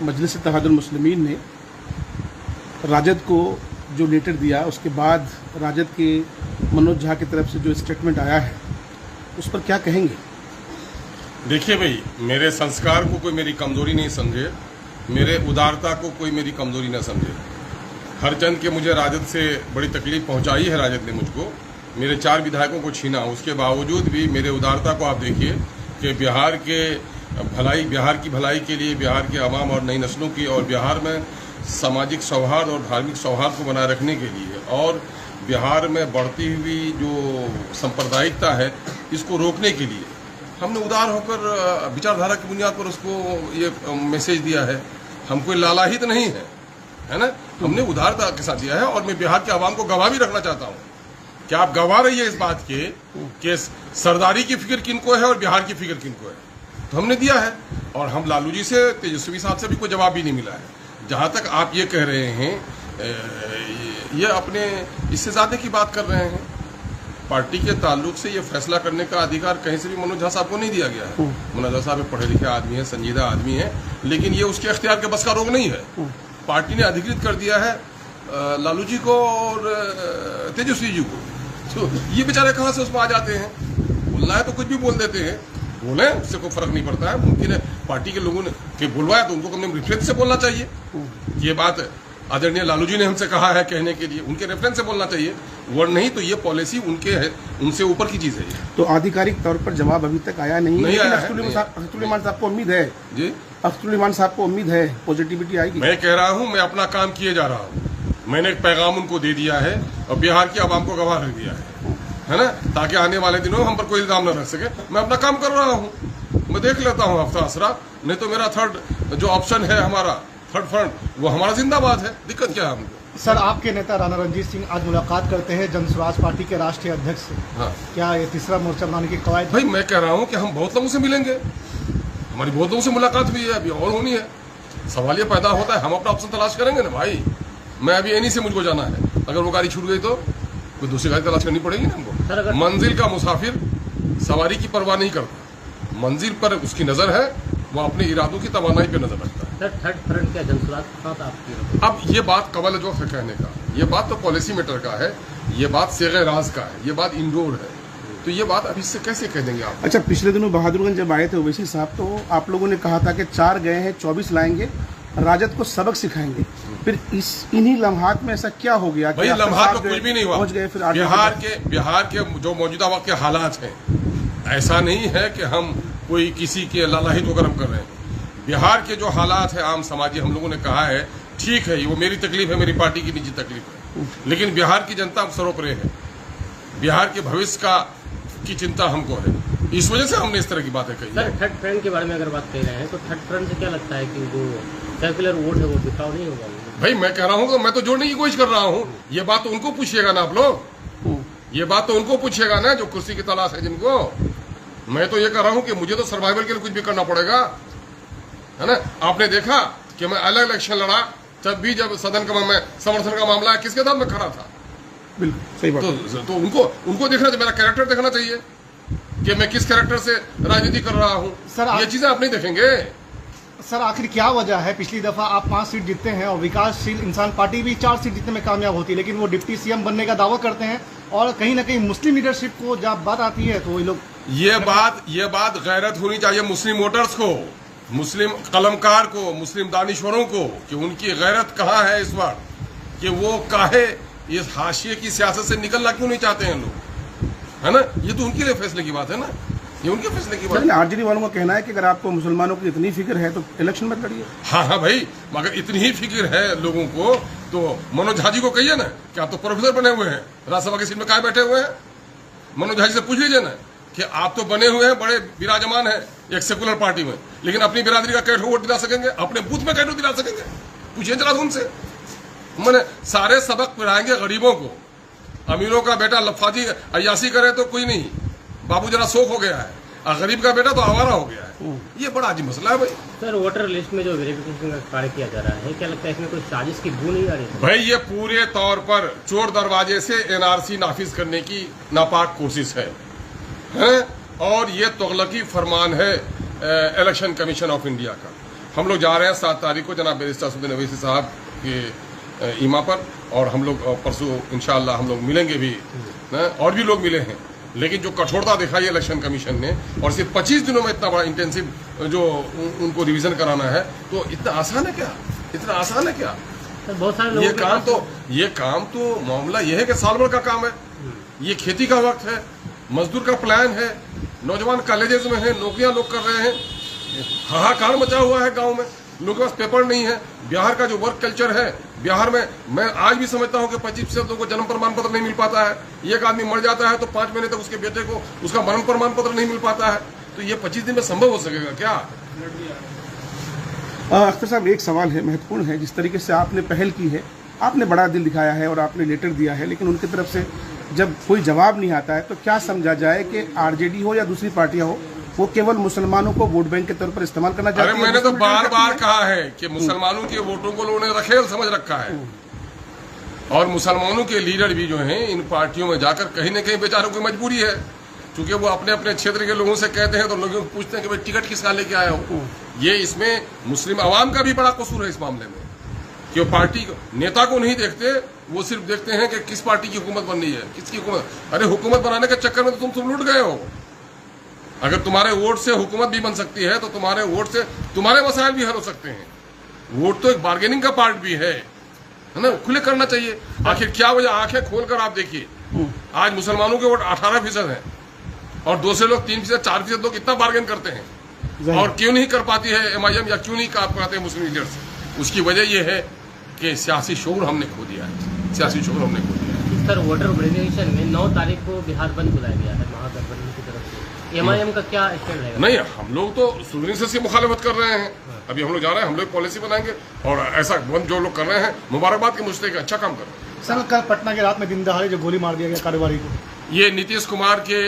मजलिस इत्तेहादुल मुस्लिमीन ने राजद को जो लेटर दिया, उसके बाद राजद के मनोज झा की तरफ से जो स्टेटमेंट आया है, उस पर क्या कहेंगे? देखिए भाई, मेरे संस्कार को कोई मेरी कमजोरी नहीं समझे, मेरे उदारता को कोई मेरी कमजोरी न समझे। हरचंद के मुझे राजद से बड़ी तकलीफ पहुंचाई है राजद ने मुझको, मेरे 4 विधायकों को छीना, उसके बावजूद भी मेरे उदारता को आप देखिए कि बिहार की भलाई के लिए, बिहार के अवाम और नई नस्लों की और बिहार में सामाजिक सौहार्द और धार्मिक सौहार्द को बनाए रखने के लिए और बिहार में बढ़ती हुई जो सांप्रदायिकता है इसको रोकने के लिए हमने उदार होकर विचारधारा की बुनियाद पर उसको ये मैसेज दिया है। हम कोई लालाहित नहीं है ना, हमने उदारता के साथ दिया है और मैं बिहार के अवाम को गवाह भी रखना चाहता हूँ कि आप गवाह रहिए इस बात के कि सरदारी की फिक्र किनको है और बिहार की फिक्र किनको है। तो हमने दिया है और हम लालू जी से, तेजस्वी साहब से भी कोई जवाब भी नहीं मिला है। जहां तक आप ये कह रहे हैं, ये अपने इससे ज्यादा की बात कर रहे हैं। पार्टी के ताल्लुक से ये फैसला करने का अधिकार कहीं से भी मनोज झा साहब को नहीं दिया गया है। मनोज झा साहब पढ़े लिखे आदमी है, संजीदा आदमी है, लेकिन ये उसके अख्तियार के बस का रोग नहीं है। पार्टी ने अधिकृत कर दिया है लालू जी को और तेजस्वी जी को। तो ये बेचारे कहाँ से उसमें आ जाते हैं? बोलना है तो कुछ भी बोल देते हैं, बोले, उससे कोई फर्क नहीं पड़ता है। मुमकिन है पार्टी के लोगों ने बुलवाया तो उनको कम रेफरेंस से बोलना चाहिए। ये बात आदरणीय लालू जी ने हमसे कहा है कहने के लिए, उनके रेफरेंस से बोलना चाहिए, वरना नहीं तो ये पॉलिसी उनके है, उनसे ऊपर की चीज है। तो आधिकारिक तौर पर जवाब अभी तक आया नहीं है। अख्तरुल इमान साहब को उम्मीद है जी, अख्तरुल इमान साहब को उम्मीद है पॉजिटिविटी आएगी। मैं कह रहा हूँ, मैं अपना काम किए जा रहा हूँ। मैंने एक पैगाम उनको दे दिया है और बिहार की आवाम को गवाह रख दिया है ना, ताकि आने वाले दिनों में हम पर कोई इल्जाम न रख सके। मैं अपना काम कर रहा हूँ, मैं देख लेता हूँ हफ्ता असरा, नहीं तो मेरा थर्ड जो ऑप्शन है, हमारा थर्ड फ्रंट, वो हमारा जिंदाबाद है। दिक्कत क्या है हमको? सर, आपके नेता राणा रणजीत सिंह आज मुलाकात करते हैं जन स्वराज पार्टी के राष्ट्रीय अध्यक्ष से। हाँ, क्या ये तीसरा मोर्चा बनाने की कवायद? भाई मैं कह रहा हूँ कि हम बहुत लोगों से मिलेंगे, हमारी बहुत लोगों से मुलाकात हुई है, अभी और होनी है। सवाल ये पैदा होता है, हम अपना ऑप्शन तलाश करेंगे ना भाई। मैं अभी एनी से मुझको जाना है, अगर वो गाड़ी छूट गई तो कोई दूसरी गाड़ी तलाश करनी पड़ेगी ना हमको। मंजिल का मुसाफिर सवारी की परवाह नहीं करता, मंजिल पर उसकी नजर है, वो अपने इरादों की तवानाई पे नजर रखता है। थर्ड फ्रंट क्या जनसुराज आपकी? अब ये बात कबल जो है कहने का, ये बात तो पॉलिसी मैटर का है, ये बात सेगे राज का है, ये बात इंडोर है, तो ये बात अभी से कैसे कह देंगे आप? अच्छा, पिछले दिनों बहादुरगंज जब आए थे ओवैसी साहब, तो आप लोगों ने कहा था कि 4 गए हैं, 24 लाएंगे, राजद को सबक सिखाएंगे। फिर इन्हीं लम्हात में ऐसा क्या हो गया? भाई लम्हात में कुछ भी नहीं हुआ। पहुंच गए फिर बिहार के जो मौजूदा वक्त के हालात हैं, ऐसा नहीं है कि हम कोई किसी के लालाहित होकर हम कर रहे हैं। बिहार के जो हालात है आम समाजी, हम लोगों ने कहा है ठीक है, वो मेरी तकलीफ है, मेरी पार्टी की निजी तकलीफ है, लेकिन बिहार की जनता सर्वोपरि है, बिहार के भविष्य की चिंता हमको है, इस वजह से हमने इस तरह की बातें कही। सर, थर्ड फ्रंट के बारे में अगर बात कर रहे हैं तो थर्ड फ्रंट से क्या लगता है कि जो सेक्युलर वोट है वो बिखराव नहीं होगा? भाई मैं कह रहा हूँ, मैं तो जोड़ने की कोशिश कर रहा हूँ। ये बात तो उनको पूछिएगा ना आप लोग, ये बात तो उनको पूछिएगा ना जो कुर्सी की तलाश है जिनको। मैं तो ये कह रहा हूँ कि मुझे तो सर्वाइवल के लिए कुछ भी करना पड़ेगा, है ना। आपने देखा कि मैं अलग इलेक्शन लड़ा, जब सदन का मैं समर्थन का मामला है, किसके साथ मैं खड़ा था? बिल्कुल सही बात। तो उनको देखना चाहिए, मेरा कैरेक्टर देखना चाहिए कि मैं किस कैरेक्टर से राजनीति कर रहा हूँ। सर, ये चीजें आप नहीं देखेंगे। सर, आखिर क्या वजह है? पिछली दफा आप 5 सीट जीतते हैं और विकासशील इंसान पार्टी भी 4 सीट जीतने में कामयाब होती है, लेकिन वो डिप्टी सीएम बनने का दावा करते हैं और कहीं ना कहीं मुस्लिम लीडरशिप को जब बात आती है तो ये लोग, ये बात गैरत होनी चाहिए मुस्लिम वोटर्स को, मुस्लिम कलमकार को, मुस्लिम दानिश्वरों को, कि उनकी गैरत कहाँ है इस बार, कि वो काहे इस हाशिए की सियासत से निकलना क्यों नहीं चाहते हैं लोग, है ना। ये तो उनके लिए फैसले की बात है ना, ये उनके फैसले की बात है। आरजेडी वालों का कहना है कि अगर आपको मुसलमानों की इतनी फिक्र है तो इलेक्शन मत लड़िए। हाँ भाई, मगर इतनी ही फिक्र है लोगों को तो मनोज झा जी को कहिए ना कि आप तो प्रोफेसर बने हुए हैं, राज्यसभा की सीट में काय बैठे हुए हैं। मनोज झा जी से पूछ लीजिए ना कि आप तो बने हुए हैं, बड़े विराजमान है एक सेकुलर पार्टी में, लेकिन अपनी बिरादरी का कैसे वोट दिला सकेंगे, अपने बूथ में कैसे दिला सकेंगे? पूछिए जरा उनसे। मैंने सारे सबक पढ़ाएंगे गरीबों को, अमीरों का बेटा लफाजी अयासी करे तो कोई नहीं, बाबू जरा शौक हो गया है, और गरीब का बेटा तो आवारा हो गया है। ये बड़ा अजीब मसला है भाई। सर, वोटर लिस्ट में जो वेरिफिकेशन का कार्य किया जा रहा है, क्या लगता है इसमें कोई साजिश की बू नहीं आ रही है? भाई ये पूरे तौर पर चोर दरवाजे से एनआरसी नाफिज करने की नापाक कोशिश है, और ये तुगलकी फरमान है इलेक्शन कमीशन ऑफ इंडिया का। हम लोग जा रहे हैं 7 तारीख को जनाब बैरिस्टर असदुद्दीन ओवैसी साहब के ईमा पर, और हम लोग परसों इंशाअल्लाह हम लोग मिलेंगे भी ना, और भी लोग मिले हैं। लेकिन जो कठोरता दिखाई इलेक्शन कमीशन ने, और सिर्फ 25 दिनों में इतना बड़ा इंटेंसिव जो उनको रिवीजन कराना है, तो इतना आसान है क्या? इतना आसान है क्या? सर बहुत सारे लोगों ये काम तो मामला ये है कि साल भर का काम है, ये खेती का वक्त है, मजदूर का प्लान है, नौजवान कॉलेजेस में है, नौकरियां लोग कर रहे हैं, हाहाकार मचा हुआ है गांव में, लोगों के पास पेपर नहीं है। बिहार का जो वर्क कल्चर है, बिहार में मैं आज भी समझता हूं कि 25% लोगों को जन्म प्रमाण पत्र नहीं मिल पाता है। एक आदमी मर जाता है तो 5 महीने तक उसके बेटे को उसका मरण प्रमाण पत्र नहीं मिल पाता है। तो ये 25 दिन में संभव हो सकेगा क्या? अख्तर साहब, एक सवाल है, महत्वपूर्ण है। जिस तरीके से आपने पहल की है, आपने बड़ा दिल दिखाया है और आपने लेटर दिया है, लेकिन उनकी तरफ से जब कोई जवाब नहीं आता है तो क्या समझा जाए कि आरजेडी हो या दूसरी पार्टियां हो, वो केवल मुसलमानों को वोट बैंक के तौर पर इस्तेमाल करना चाहते हैं? अरे मैंने तो बार बार कहा है कि मुसलमानों के वोटों को लोगों ने रखेल समझ रखा है, और मुसलमानों के लीडर भी जो हैं इन पार्टियों में जाकर कहीं न कहीं बेचारों की मजबूरी है, क्योंकि वो अपने अपने क्षेत्र के लोगों से कहते हैं तो लोग पूछते हैं कि भाई टिकट किसका लेके आए हो। ये इसमें मुस्लिम अवाम का भी बड़ा कसूर है इस मामले में, कि वो पार्टी नेता को नहीं देखते, वो सिर्फ देखते हैं कि किस पार्टी की हुकूमत बन रही है, किसकी हुकूमत। अरे हुकूमत बनाने के चक्कर में तो तुम लुट गए हो। अगर तुम्हारे वोट से हुकूमत भी बन सकती है तो तुम्हारे वोट से तुम्हारे मसाइल भी हल हो सकते हैं। वोट तो एक बार्गेनिंग का पार्ट भी है ना, खुले करना चाहिए। आखिर क्या वजह, आंखें खोलकर आप देखिए, आज मुसलमानों के वोट 18% है और दूसरे लोग 3%, 4% लोग इतना बार्गेन करते हैं, और क्यों नहीं कर पाती है MIM, या क्यों नहीं कर पाते मुस्लिम लीडर्स? उसकी वजह यह है कि सियासी शऊर हमने खो दिया है, सियासी शऊर हमने खो दिया है। सर वोटर वेरिफिकेशन में 9 तारीख को बिहार बंद बुलाया गया है महागठबंधन की तरफ से, MIM का क्या स्टैंड रहेगा? नहीं, हम लोग तो सुधरी से मुखालफत कर रहे हैं। अभी हम लोग जा रहे हैं, हम लोग पॉलिसी बनाएंगे, और ऐसा बंद जो लोग कर रहे हैं मुबारकबाद के मुझसे अच्छा काम कर रहे हैं। सर कल पटना के रात में दिन दहाड़े जो गोली मार दिया गया कारोबारी को, ये नीतीश कुमार के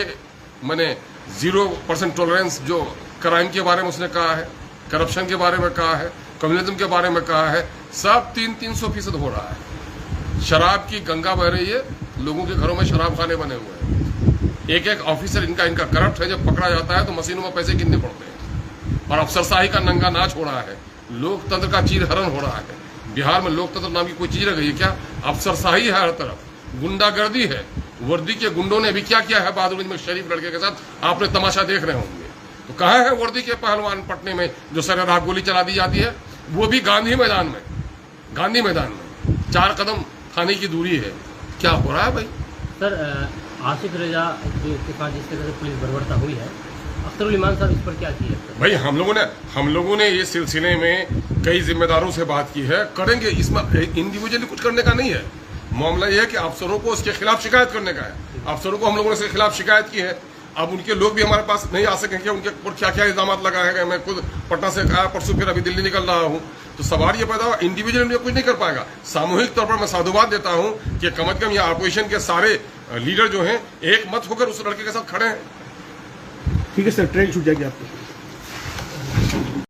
मैंने 0% टॉलरेंस जो क्राइम के बारे में उसने कहा है, करप्शन के बारे में कहा है, कम्युनिज्म के बारे में कहा है, सब 300-300% हो रहा है। शराब की गंगा बह रही है, लोगों के घरों में शराब खाने बने हुए हैं। एक ऑफिसर इनका करप्ट है, जब पकड़ा जाता है तो मशीनों में पैसे गिनने पड़ते हैं, और अफसरशाही का नंगा नाच हो रहा है, लोकतंत्र का चीरहरण हो रहा है। बिहार में लोकतंत्र नाम की कोई चीज रह गई है क्या? अफसरशाही है हर तरफ, गुंडागर्दी है। वर्दी के गुंडों ने भी क्या किया है बहादुरगंज में शरीफ लड़के के साथ, आपने तमाशा देख रहे होंगे। तो कहाँ है वर्दी के पहलवान पटने में जो सरेराह गोली चला दी जाती है? वो भी गांधी मैदान में, गांधी मैदान में 4 कदम थाने की दूरी है। क्या हो रहा है भाई? सर आसिफ रजा के साथ जिस तरह से पुलिस बर्बरता हुई है, अख्तरुल इमान साहब इस पर क्या किया? भाई हम लोगों ने इस सिलसिले में कई जिम्मेदारों से बात की है, करेंगे। इसमें इंडिविजुअली कुछ करने का नहीं है, मामला यह है कि अफसरों को उसके खिलाफ शिकायत करने का है। अफसरों को हम लोगों ने इसके खिलाफ शिकायत की है। अब उनके लोग भी हमारे पास नहीं आ सकेंगे, उनके ऊपर क्या क्या इल्जाम लगाए गए। मैं खुद पटना से आया, परसों फिर अभी दिल्ली निकल रहा हूँ। तो सवाल ये पैदा हुआ, इंडिविजुअल कुछ नहीं कर पाएगा। सामूहिक तौर पर मैं साधुवाद देता हूँ कि कम से कम ये अपोजिशन के सारे लीडर जो हैं एक मत होकर उस लड़के के साथ खड़े हैं। ठीक है सर, ट्रेन छूट जाएगी आपको।